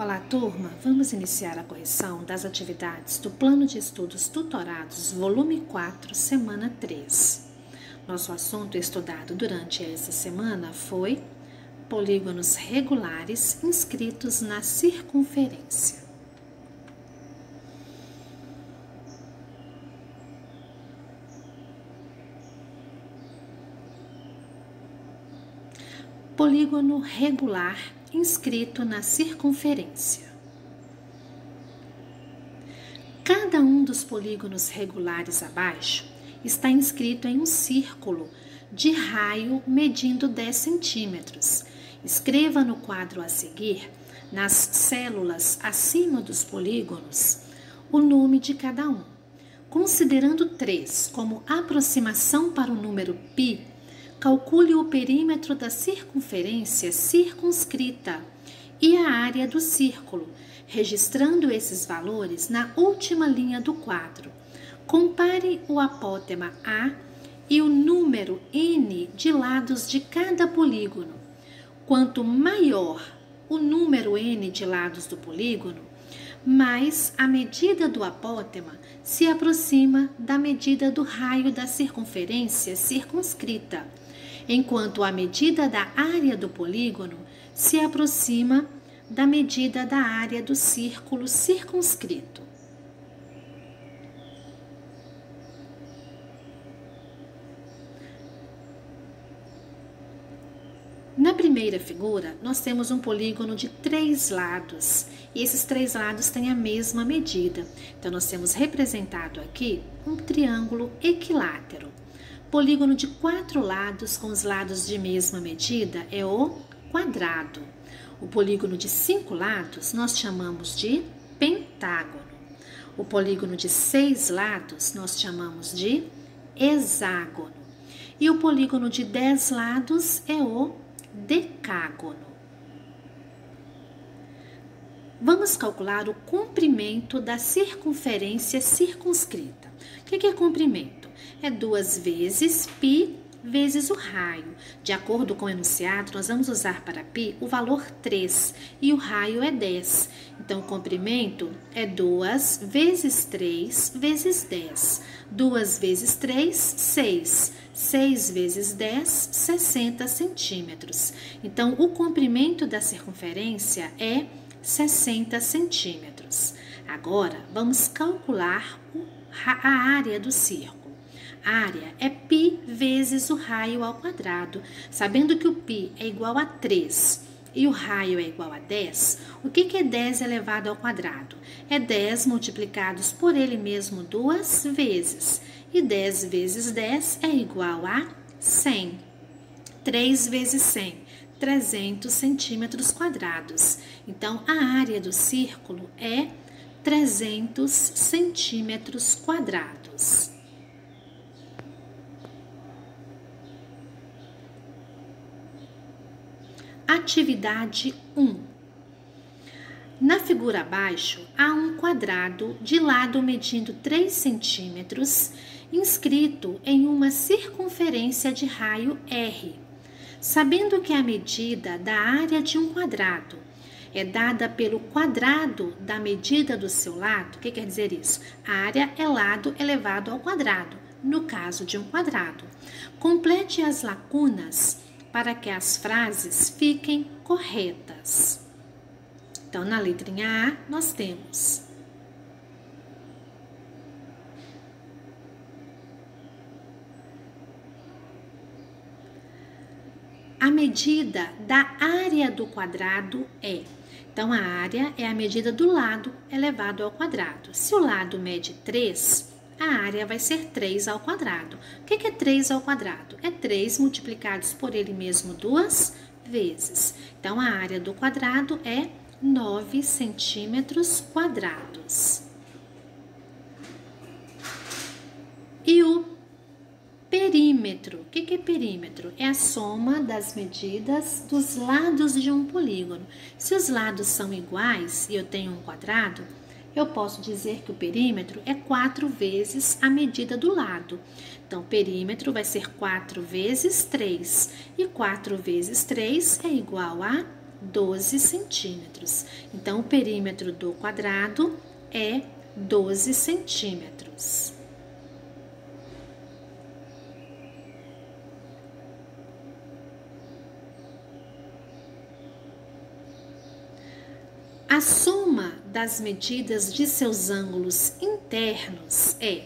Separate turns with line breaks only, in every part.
Olá, turma! Vamos iniciar a correção das atividades do Plano de Estudos Tutorados, volume 4, semana 3. Nosso assunto estudado durante essa semana foi polígonos regulares inscritos na circunferência. Polígono regular inscrito na circunferência. Cada um dos polígonos regulares abaixo está inscrito em um círculo de raio medindo 10 centímetros. Escreva no quadro a seguir, nas células acima dos polígonos, o nome de cada um. Considerando 3 como aproximação para o número π, calcule o perímetro da circunferência circunscrita e a área do círculo, registrando esses valores na última linha do quadro. Compare o apótema A e o número n de lados de cada polígono. Quanto maior o número n de lados do polígono, mais a medida do apótema se aproxima da medida do raio da circunferência circunscrita, enquanto a medida da área do polígono se aproxima da medida da área do círculo circunscrito. Na primeira figura, nós temos um polígono de 3 lados, e esses 3 lados têm a mesma medida. Então, nós temos representado aqui um triângulo equilátero. Polígono de 4 lados com os lados de mesma medida é o quadrado. O polígono de 5 lados nós chamamos de pentágono. O polígono de 6 lados nós chamamos de hexágono. E o polígono de 10 lados é o decágono. Vamos calcular o comprimento da circunferência circunscrita. O que é comprimento? É 2 vezes π vezes o raio. De acordo com o enunciado, nós vamos usar para π o valor 3 e o raio é 10. Então, o comprimento é 2 vezes 3 vezes 10. 2 vezes 3, 6. 6 vezes 10, 60 centímetros. Então, o comprimento da circunferência é 60 centímetros. Agora, vamos calcular a área do círculo. A área é π vezes o raio ao quadrado. Sabendo que o π é igual a 3 e o raio é igual a 10, o que é 10 elevado ao quadrado? É 10 multiplicados por ele mesmo 2 vezes. E 10 vezes 10 é igual a 100. 3 vezes 100, 300 centímetros quadrados. Então, a área do círculo é 300 centímetros quadrados. Atividade 1. Na figura abaixo, há um quadrado de lado medindo 3 centímetros, inscrito em uma circunferência de raio R. Sabendo que a medida da área de um quadrado é dada pelo quadrado da medida do seu lado, o que quer dizer isso? A área é lado elevado ao quadrado, no caso de um quadrado. Complete as lacunas para que as frases fiquem corretas. Então, na letrinha A, nós temos: a medida da área do quadrado é. Então, a área é a medida do lado elevado ao quadrado. Se o lado mede 3, a área vai ser 3 ao quadrado. O que é 3 ao quadrado? É 3 multiplicados por ele mesmo 2 vezes. Então, a área do quadrado é 9 centímetros quadrados. E o perímetro. O que é perímetro? É a soma das medidas dos lados de um polígono. Se os lados são iguais e eu tenho um quadrado, eu posso dizer que o perímetro é 4 vezes a medida do lado. Então, o perímetro vai ser 4 vezes 3. E 4 vezes 3 é igual a 12 centímetros. Então, o perímetro do quadrado é 12 centímetros. A soma das medidas de seus ângulos internos é...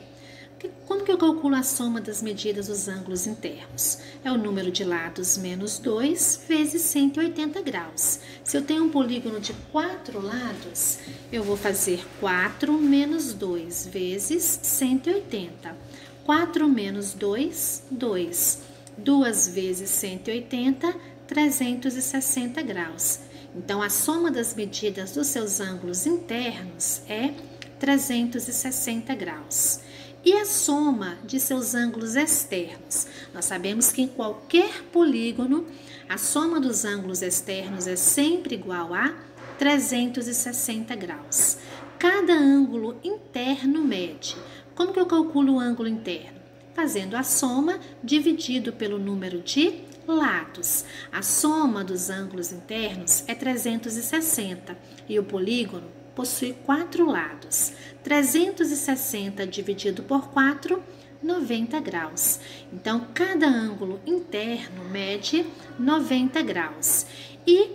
Como que eu calculo a soma das medidas dos ângulos internos? É o número de lados menos 2 vezes 180 graus. Se eu tenho um polígono de 4 lados, eu vou fazer 4 menos 2 vezes 180. 4 menos 2, 2. 2 vezes 180, 360 graus. Então, a soma das medidas dos seus ângulos internos é 360 graus. E a soma de seus ângulos externos? Nós sabemos que em qualquer polígono, a soma dos ângulos externos é sempre igual a 360 graus. Cada ângulo interno mede. Como que eu calculo o ângulo interno? Fazendo a soma dividido pelo número de lados. A soma dos ângulos internos é 360 e o polígono possui 4 lados. 360 dividido por 4, 90 graus. Então, cada ângulo interno mede 90 graus. E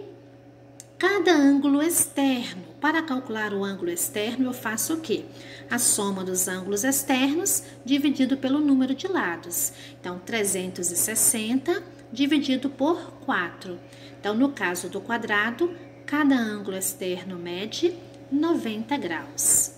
cada ângulo externo, para calcular o ângulo externo, eu faço o quê? A soma dos ângulos externos dividido pelo número de lados. Então, 360 dividido por 4. Então, no caso do quadrado, cada ângulo externo mede 90 graus.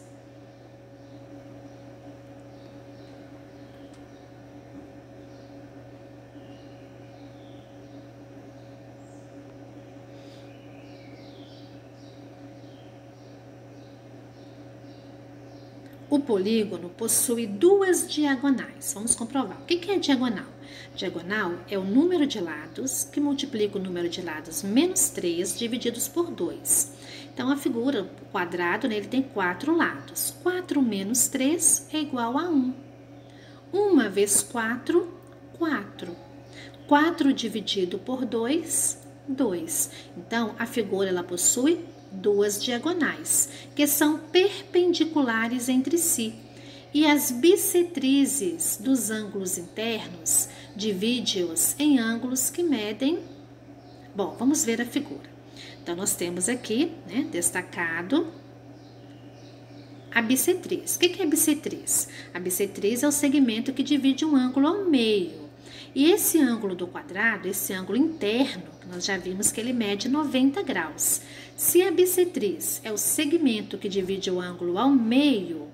O polígono possui duas diagonais. Vamos comprovar. O que é diagonal? Diagonal é o número de lados que multiplica o número de lados menos 3 divididos por 2. Então, a figura, o quadrado, ele tem 4 lados. 4 menos 3 é igual a 1. 1 vezes 4, 4. 4 dividido por 2, 2. Então, a figura ela possui duas diagonais, que são perpendiculares entre si. E as bissetrizes dos ângulos internos divide-os em ângulos que medem... Bom, vamos ver a figura. Então, nós temos aqui, destacado a bissetriz. O que é bissetriz? A bissetriz é o segmento que divide um ângulo ao meio. E esse ângulo do quadrado, esse ângulo interno, nós já vimos que ele mede 90 graus. Se a bissetriz é o segmento que divide o ângulo ao meio,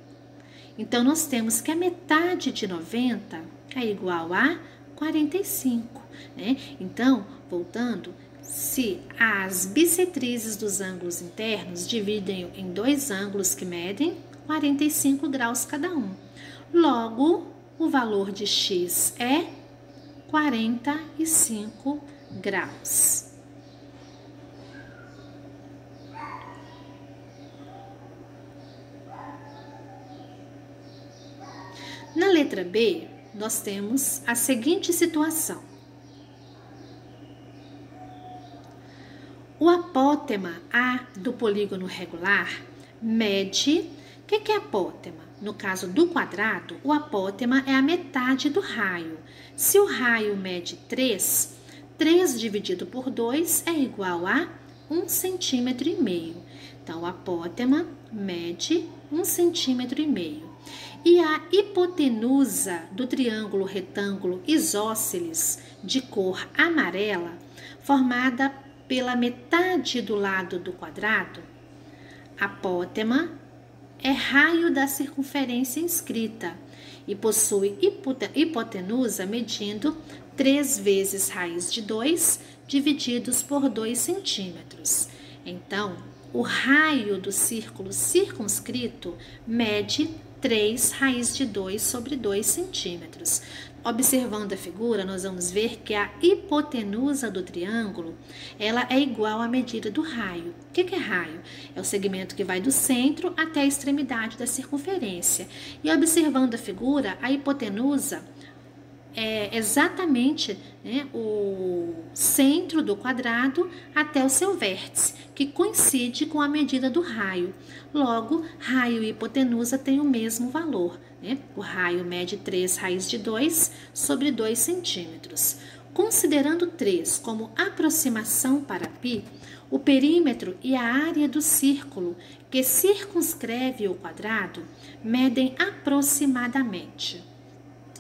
então nós temos que a metade de 90 é igual a 45, né? Então, voltando, se as bissetrizes dos ângulos internos dividem em dois ângulos que medem 45 graus cada um, logo o valor de x é 45 graus. Na letra B, nós temos a seguinte situação. O apótema A do polígono regular mede... O que é apótema? No caso do quadrado, o apótema é a metade do raio. Se o raio mede 3, 3 dividido por 2 é igual a 1,5 cm. Então, o apótema mede 1,5 cm. E a hipotenusa do triângulo retângulo isósceles de cor amarela, formada pela metade do lado do quadrado, apótema é raio da circunferência inscrita e possui hipotenusa medindo 3 vezes raiz de 2 divididos por 2 centímetros. Então, o raio do círculo circunscrito mede 3 raiz de 2 sobre 2 centímetros. Observando a figura, nós vamos ver que a hipotenusa do triângulo, ela é igual à medida do raio. O que é raio? É o segmento que vai do centro até a extremidade da circunferência. E observando a figura, a hipotenusa exatamente, né, o centro do quadrado até o seu vértice, que coincide com a medida do raio. Logo, raio e hipotenusa têm o mesmo valor, né? O raio mede 3 raiz de 2 sobre 2 centímetros. Considerando 3 como aproximação para π, o perímetro e a área do círculo que circunscreve o quadrado medem aproximadamente.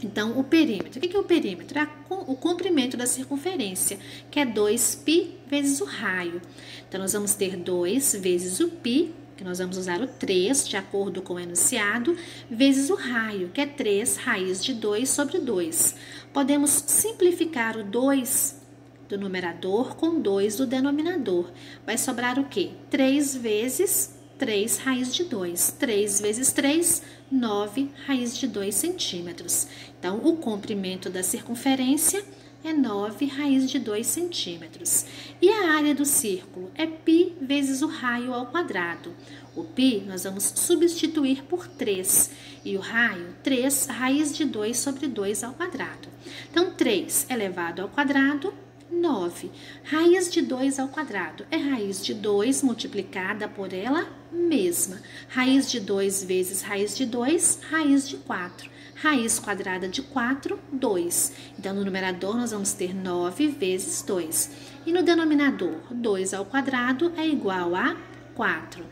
Então, o perímetro. O que é o perímetro? É o comprimento da circunferência, que é 2π vezes o raio. Então, nós vamos ter 2 vezes o π, que nós vamos usar o 3, de acordo com o enunciado, vezes o raio, que é 3 raiz de 2 sobre 2. Podemos simplificar o 2 do numerador com 2 do denominador. Vai sobrar o quê? 3 vezes 3 raiz de 2. 3 vezes 3, 9 raiz de 2 centímetros. Então, o comprimento da circunferência é 9 raiz de 2 centímetros. E a área do círculo é π vezes o raio ao quadrado. O π nós vamos substituir por 3. E o raio, 3 raiz de 2 sobre 2 ao quadrado. Então, 3 elevado ao quadrado, 9. Raiz de 2 ao quadrado é raiz de 2 multiplicada por ela mesma. Raiz de 2 vezes raiz de 2, raiz de 4. Raiz quadrada de 4, 2. Então, no numerador, nós vamos ter 9 vezes 2. E no denominador, 2 ao quadrado é igual a 4.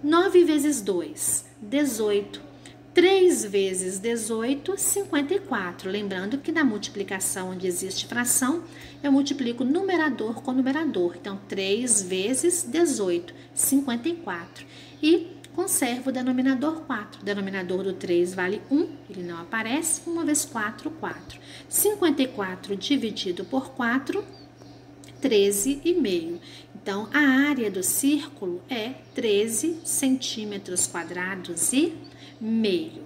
9 vezes 2, 18. 3 vezes 18, 54. Lembrando que na multiplicação onde existe fração, eu multiplico numerador com numerador. Então, 3 vezes 18, 54. E conservo o denominador 4. O denominador do 3 vale 1, ele não aparece. 1 vezes 4, 4. 54 dividido por 4, 13,5. Então, a área do círculo é 13 centímetros quadrados e meio.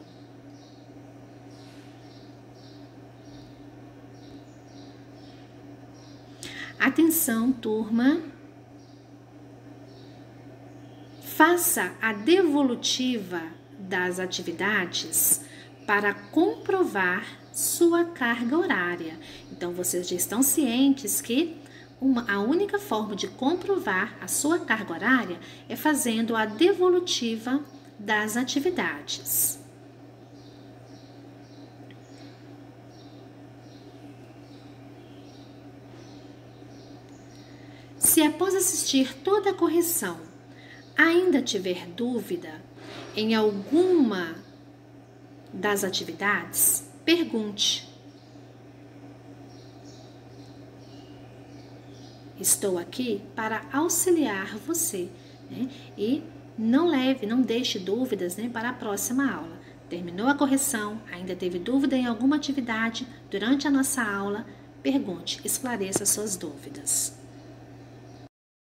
Atenção, turma. Faça a devolutiva das atividades para comprovar sua carga horária. Então, vocês já estão cientes que a única forma de comprovar a sua carga horária é fazendo a devolutiva das atividades. Se após assistir toda a correção ainda tiver dúvida em alguma das atividades, pergunte. Estou aqui para auxiliar você, né? E não deixe dúvidas, né, para a próxima aula. Terminou a correção, ainda teve dúvida em alguma atividade durante a nossa aula? Pergunte, esclareça suas dúvidas.